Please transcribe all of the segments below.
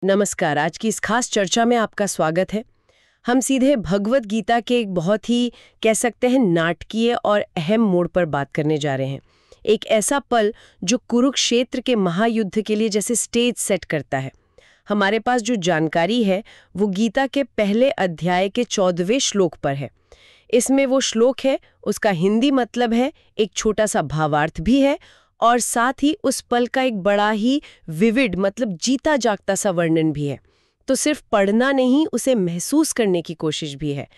नमस्कार। आज की इस खास चर्चा में आपका स्वागत है। हम सीधे भगवत गीता के एक बहुत ही कह सकते हैं नाटकीय और अहम मोड़ पर बात करने जा रहे हैं। एक ऐसा पल जो कुरुक्षेत्र के महायुद्ध के लिए जैसे स्टेज सेट करता है। हमारे पास जो जानकारी है वो गीता के पहले अध्याय के 14वें श्लोक पर है। इसमें वो श्लोक है, उसका हिंदी मतलब है, एक छोटा सा भावार्थ भी है और साथ ही उस पल का एक बड़ा ही विविड मतलब जीता जागता सा वर्णन भी है। तो सिर्फ पढ़ना नहीं, उसे महसूस करने की कोशिश भी है।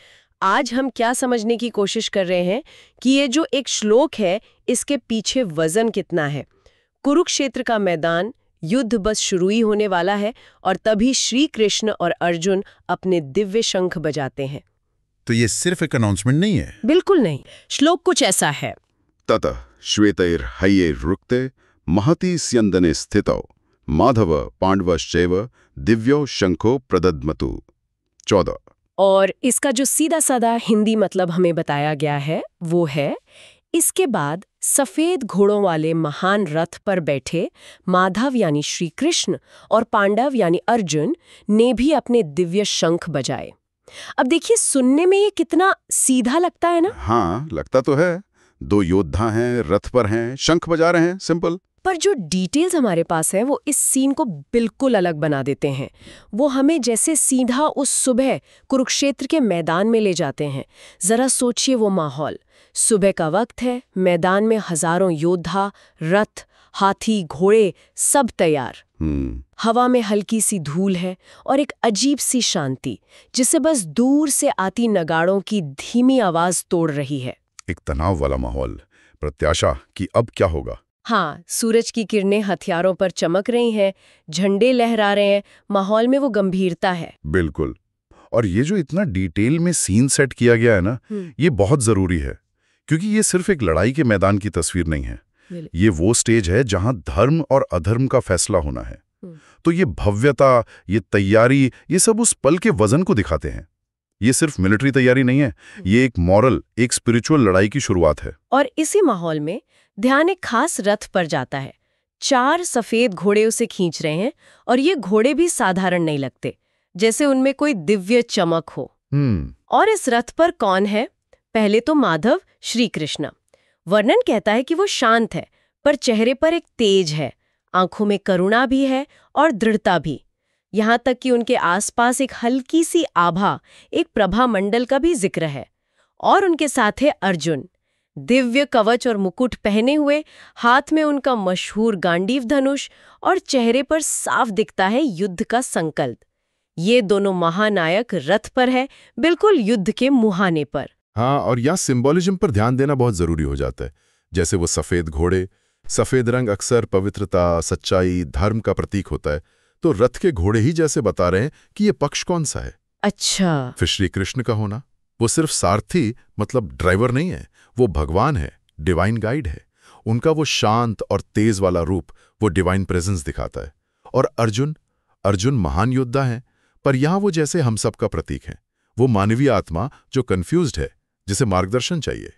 आज हम क्या समझने की कोशिश कर रहे हैं कि ये जो एक श्लोक है इसके पीछे वजन कितना है। कुरुक्षेत्र का मैदान, युद्ध बस शुरू ही होने वाला है और तभी श्री कृष्ण और अर्जुन अपने दिव्य शंख बजाते हैं। तो ये सिर्फ एक अनाउंसमेंट नहीं है? बिल्कुल नहीं। श्लोक कुछ ऐसा है, ततः श्वेतैर्हयैर्वृक्ते महति स्यन्दने स्थितौ माधव पांडवश्चैव दिव्यो शंखो प्रदद्मतु। 14। और इसका जो सीधा साधा हिंदी मतलब हमें बताया गया है वो है, इसके बाद सफेद घोड़ों वाले महान रथ पर बैठे माधव यानी श्री कृष्ण और पांडव यानी अर्जुन ने भी अपने दिव्य शंख बजाए। अब देखिए, सुनने में ये कितना सीधा लगता है ना? हाँ, लगता तो है। दो योद्धा हैं, रथ पर हैं, शंख बजा रहे हैं, सिंपल। पर जो डिटेल्स हमारे पास है वो इस सीन को बिल्कुल अलग बना देते हैं। वो हमें जैसे सीधा उस सुबह कुरुक्षेत्र के मैदान में ले जाते हैं। जरा सोचिए वो माहौल। सुबह का वक्त है, मैदान में हजारों योद्धा, रथ, हाथी, घोड़े सब तैयार। हवा में हल्की सी धूल है और एक अजीब सी शांति जिसे बस दूर से आती नगाड़ों की धीमी आवाज तोड़ रही है। एक तनाव वाला माहौल, प्रत्याशा कि अब क्या होगा। हाँ, सूरज की किरणें हथियारों पर चमक रही हैं, झंडे लहरा रहे हैं, माहौल में वो गंभीरता है। बिल्कुल। और ये जो इतना डिटेल में सीन सेट किया गया है ना, ये बहुत जरूरी है, क्योंकि ये सिर्फ एक लड़ाई के मैदान की तस्वीर नहीं है। ये वो स्टेज है जहां धर्म और अधर्म का फैसला होना है। तो ये भव्यता, ये तैयारी, ये सब उस पल के वजन को दिखाते हैं। ये सिर्फ मिलिट्री तैयारी नहीं है, ये एक मॉरल, एक स्पिरिचुअल लड़ाई की शुरुआत है। और इसी माहौल में ध्यान एक खास रथ पर जाता है। 4 सफेद घोड़े उसे खींच रहे हैं और ये घोड़े भी साधारण नहीं लगते, जैसे उनमें कोई दिव्य चमक हो। और इस रथ पर कौन है? पहले तो माधव श्री कृष्ण। वर्णन कहता है कि वो शांत है, पर चेहरे पर एक तेज है, आंखों में करुणा भी है और दृढ़ता भी। यहाँ तक कि उनके आसपास एक हल्की सी आभा, एक प्रभा मंडल का भी जिक्र है। और उनके साथ है अर्जुन, दिव्य कवच और मुकुट पहने हुए, हाथ में उनका मशहूर गांडीव धनुष और चेहरे पर साफ दिखता है युद्ध का संकल्प। ये दोनों महानायक रथ पर है, बिल्कुल युद्ध के मुहाने पर। हाँ, और यहाँ सिंबॉलिज्म पर ध्यान देना बहुत जरूरी हो जाता है। जैसे वो सफेद घोड़े, सफेद रंग अक्सर पवित्रता, सच्चाई, धर्म का प्रतीक होता है, तो रथ के घोड़े ही जैसे बता रहे हैं कि ये पक्ष कौन सा है। अच्छा। फिर श्री कृष्ण का होना, वो सिर्फ सारथी मतलब ड्राइवर नहीं है, वो भगवान है, डिवाइन गाइड है। उनका वो शांत और तेज वाला रूप, वो डिवाइन प्रेजेंस दिखाता है। और अर्जुन महान योद्धा है, पर यहाँ वो जैसे हम सब का प्रतीक है। वो मानवीय आत्मा जो कंफ्यूज्ड है, जिसे मार्गदर्शन चाहिए।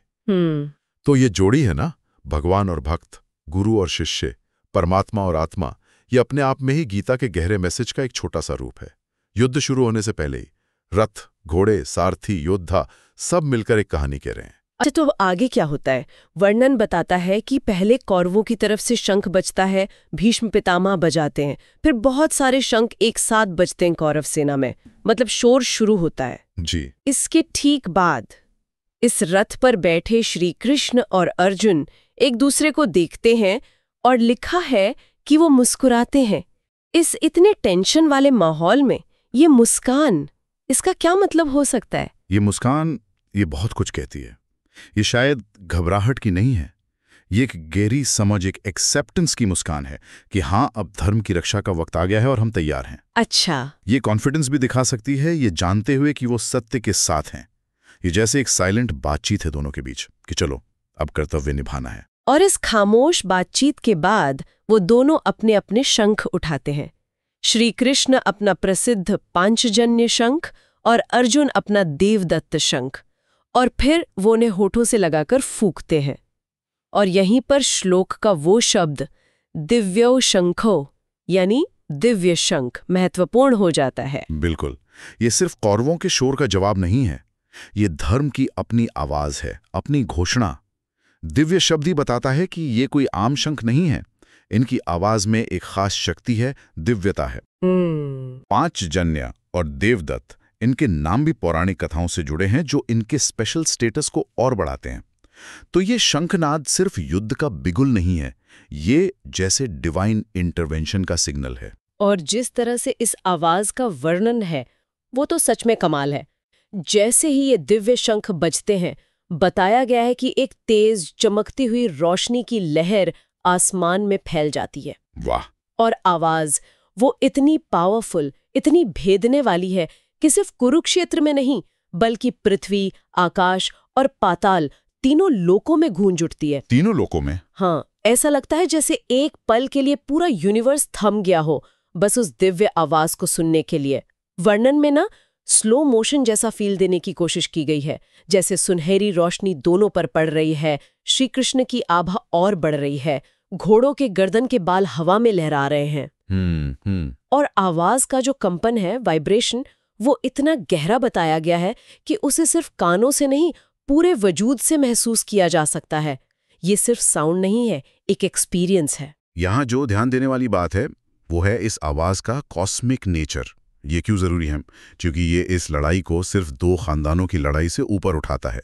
तो ये जोड़ी है ना, भगवान और भक्त, गुरु और शिष्य, परमात्मा और आत्मा, ये अपने आप में ही गीता के गहरे मैसेज का एक छोटा सा रूप है। युद्ध शुरू होने से पहले ही रथ, घोड़े, सारथी, योद्धा सब मिलकर एक कहानी कह रहे हैं। अच्छा, तो आगे क्या होता है? वर्णन बताता है कि पहले कौरवों की तरफ से शंख बजता है, भीष्म पितामह बजाते हैं, फिर बहुत सारे शंख एक साथ बजते हैं कौरव सेना में, मतलब शोर शुरू होता है जी। इसके ठीक बाद इस रथ पर बैठे श्री कृष्ण और अर्जुन एक दूसरे को देखते हैं और लिखा है कि वो मुस्कुराते हैं। इस इतने टेंशन वाले माहौल में ये मुस्कान, इसका क्या मतलब हो सकता है? ये मुस्कान ये बहुत कुछ कहती है। ये शायद घबराहट की नहीं है, ये एक गहरी समझ, एक एक्सेप्टेंस की मुस्कान है कि हाँ, अब धर्म की रक्षा का वक्त आ गया है और हम तैयार हैं। अच्छा। ये कॉन्फिडेंस भी दिखा सकती है, ये जानते हुए कि वो सत्य के साथ हैं। ये जैसे एक साइलेंट बातचीत है दोनों के बीच कि चलो अब कर्तव्य निभाना है। और इस खामोश बातचीत के बाद वो दोनों अपने अपने शंख उठाते हैं। श्री कृष्ण अपना प्रसिद्ध पांचजन्य शंख और अर्जुन अपना देवदत्त शंख, और फिर वो उन्हें होठों से लगाकर फूंकते हैं। और यहीं पर श्लोक का वो शब्द दिव्यो शंखो यानी दिव्य शंख महत्वपूर्ण हो जाता है। बिल्कुल, ये सिर्फ कौरवों के शोर का जवाब नहीं है, ये धर्म की अपनी आवाज है, अपनी घोषणा। दिव्य शब्द ही बताता है कि ये कोई आम शंख नहीं है, इनकी आवाज में एक खास शक्ति है, दिव्यता है। 5 जन्य और देवदत्त, इनके नाम भी पौराणिक कथाओं से जुड़े हैं जो इनके स्पेशल स्टेटस को और बढ़ाते हैं। तो ये शंखनाद सिर्फ युद्ध का बिगुल नहीं है, ये जैसे डिवाइन इंटरवेंशन का सिग्नल है। और जिस तरह से इस आवाज का वर्णन है वो तो सच में कमाल है। जैसे ही ये दिव्य शंख बजते हैं, बताया गया है कि एक तेज चमकती हुई रोशनी की लहर आसमान में फैल जाती है। वाह! और आवाज वो इतनी पावरफुल, इतनी भेदने वाली है कि सिर्फ कुरुक्षेत्र में नहीं बल्कि पृथ्वी, आकाश और पाताल तीनों लोकों में गूंज उठती है। तीनों लोकों में? हाँ, ऐसा लगता है जैसे एक पल के लिए पूरा यूनिवर्स थम गया हो बस उस दिव्य आवाज को सुनने के लिए। वर्णन में ना स्लो मोशन जैसा फील देने की कोशिश की गई है, जैसे सुनहरी रोशनी दोनों पर पड़ रही है, श्री कृष्ण की आभा और बढ़ रही है, घोड़ों के गर्दन के बाल हवा में लहरा रहे हैं। और आवाज का जो कंपन है, वाइब्रेशन, वो इतना गहरा बताया गया है कि उसे सिर्फ कानों से नहीं पूरे वजूद से महसूस किया जा सकता है। ये सिर्फ साउंड नहीं है, एक एक्सपीरियंस है। यहाँ जो ध्यान देने वाली बात है वो है इस आवाज का कॉस्मिक नेचर। ये क्यों जरूरी है? क्योंकि ये इस लड़ाई को सिर्फ 2 खानदानों की लड़ाई से ऊपर उठाता है।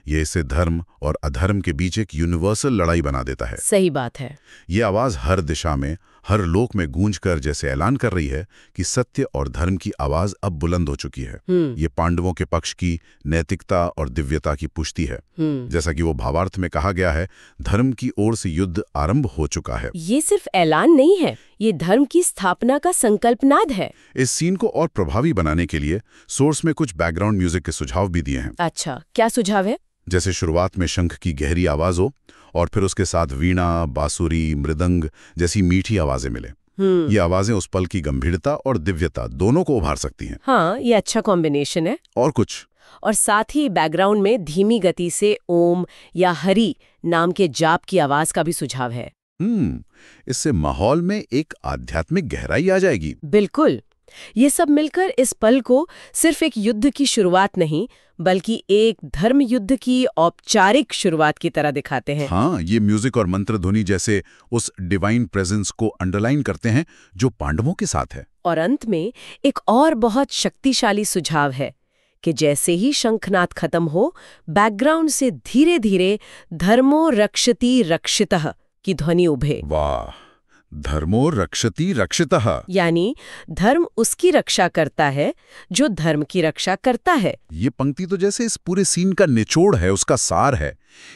ये इसे धर्म और अधर्म के बीच एक यूनिवर्सल लड़ाई बना देता है। सही बात है। ये आवाज हर दिशा में, हर लोक में गूंज कर जैसे ऐलान कर रही है कि सत्य और धर्म की आवाज अब बुलंद हो चुकी है। ये पांडवों के पक्ष की नैतिकता और दिव्यता की पुष्टि है। जैसा कि वो भावार्थ में कहा गया है, धर्म की ओर से युद्ध आरंभ हो चुका है। ये सिर्फ ऐलान नहीं है, ये धर्म की स्थापना का संकल्पनाद है। इस सीन को और प्रभावी बनाने के लिए सोर्स में कुछ बैकग्राउंड म्यूजिक के सुझाव भी दिए हैं। अच्छा, क्या सुझाव है? जैसे शुरुआत में शंख की गहरी आवाज हो और फिर उसके साथ वीणा, बांसुरी, मृदंग जैसी मीठी आवाजें मिले। ये आवाजें उस पल की गंभीरता और दिव्यता दोनों को उभार सकती हैं। हाँ, ये अच्छा कॉम्बिनेशन है। और कुछ? और साथ ही बैकग्राउंड में धीमी गति से ओम या हरि नाम के जाप की आवाज का भी सुझाव है। इससे माहौल में एक आध्यात्मिक गहराई आ जाएगी। बिल्कुल। ये सब मिलकर इस पल को सिर्फ एक युद्ध की शुरुआत नहीं बल्कि एक धर्म युद्ध की औपचारिक शुरुआत की तरह दिखाते हैं। हाँ, ये म्यूजिक और मंत्र ध्वनि जैसे उस डिवाइन प्रेजेंस को अंडरलाइन करते हैं जो पांडवों के साथ है। और अंत में एक और बहुत शक्तिशाली सुझाव है कि जैसे ही शंखनाद खत्म हो, बैकग्राउंड से धीरे धीरे धर्मो रक्षति रक्षितः की ध्वनि उभे। वाह! धर्मो रक्षति रक्षितः, यानी धर्म उसकी रक्षा करता है जो धर्म की रक्षा करता है। ये पंक्ति तो जैसे इस पूरे सीन का निचोड़ है, उसका सार है।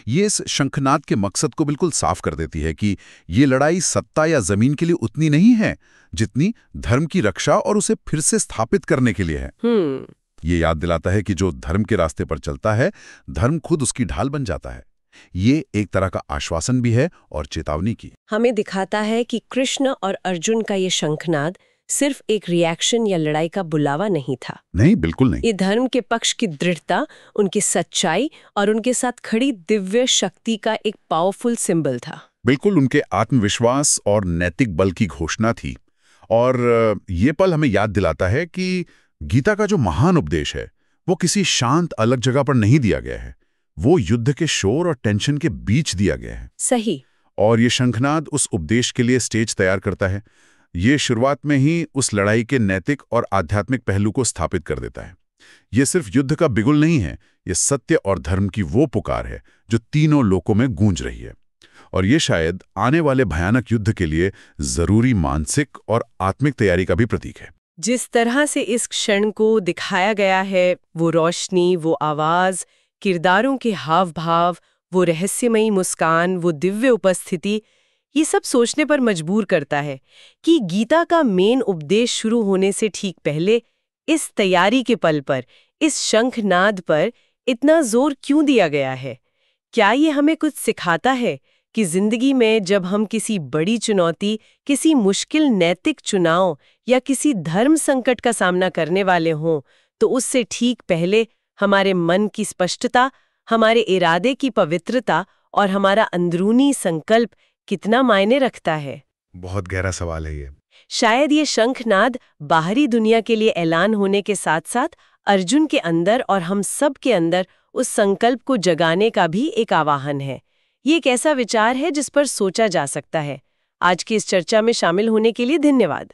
ये इस शंखनाद के मकसद को बिल्कुल साफ कर देती है कि ये लड़ाई सत्ता या जमीन के लिए उतनी नहीं है जितनी धर्म की रक्षा और उसे फिर से स्थापित करने के लिए है। ये याद दिलाता है कि जो धर्म के रास्ते पर चलता है, धर्म खुद उसकी ढाल बन जाता है। ये एक तरह का आश्वासन भी है और चेतावनी की। हमें दिखाता है कि कृष्ण और अर्जुन का ये शंखनाद सिर्फ एक रिएक्शन या लड़ाई का बुलावा नहीं था। नहीं, बिल्कुल नहीं। ये धर्म के पक्ष की दृढ़ता, उनकी सच्चाई और उनके साथ खड़ी दिव्य शक्ति का एक पावरफुल सिंबल था। बिल्कुल, उनके आत्मविश्वास और नैतिक बल की घोषणा थी। और ये पल हमें याद दिलाता है कि गीता का जो महान उपदेश है वो किसी शांत अलग जगह पर नहीं दिया गया है, वो युद्ध के शोर और टेंशन के बीच दिया गया है। सही। और ये शंखनाद उस उपदेश के लिए स्टेज तैयार करता है। ये शुरुआत में ही उस लड़ाई के नैतिक और आध्यात्मिक पहलू को स्थापित कर देता है। ये सिर्फ युद्ध का बिगुल नहीं है, ये सत्य और धर्म की वो पुकार है जो तीनों लोकों में गूंज रही है। और ये शायद आने वाले भयानक युद्ध के लिए जरूरी मानसिक और आत्मिक तैयारी का भी प्रतीक है। जिस तरह से इस क्षण को दिखाया गया है, वो रोशनी, वो आवाज, किरदारों के हाव भाव, वो रहस्यमयी मुस्कान, वो दिव्य उपस्थिति, ये सब सोचने पर मजबूर करता है कि गीता का मेन उपदेश शुरू होने से ठीक पहले इस तैयारी के पल पर, इस शंखनाद पर इतना जोर क्यों दिया गया है। क्या ये हमें कुछ सिखाता है कि जिंदगी में जब हम किसी बड़ी चुनौती, किसी मुश्किल नैतिक चुनाव या किसी धर्म संकट का सामना करने वाले हों, तो उससे ठीक पहले हमारे मन की स्पष्टता, हमारे इरादे की पवित्रता और हमारा अंदरूनी संकल्प कितना मायने रखता है। बहुत गहरा सवाल है ये। शायद ये शंखनाद बाहरी दुनिया के लिए ऐलान होने के साथ साथ अर्जुन के अंदर और हम सब के अंदर उस संकल्प को जगाने का भी एक आवाहन है। ये एक ऐसा विचार है जिस पर सोचा जा सकता है। आज की इस चर्चा में शामिल होने के लिए धन्यवाद।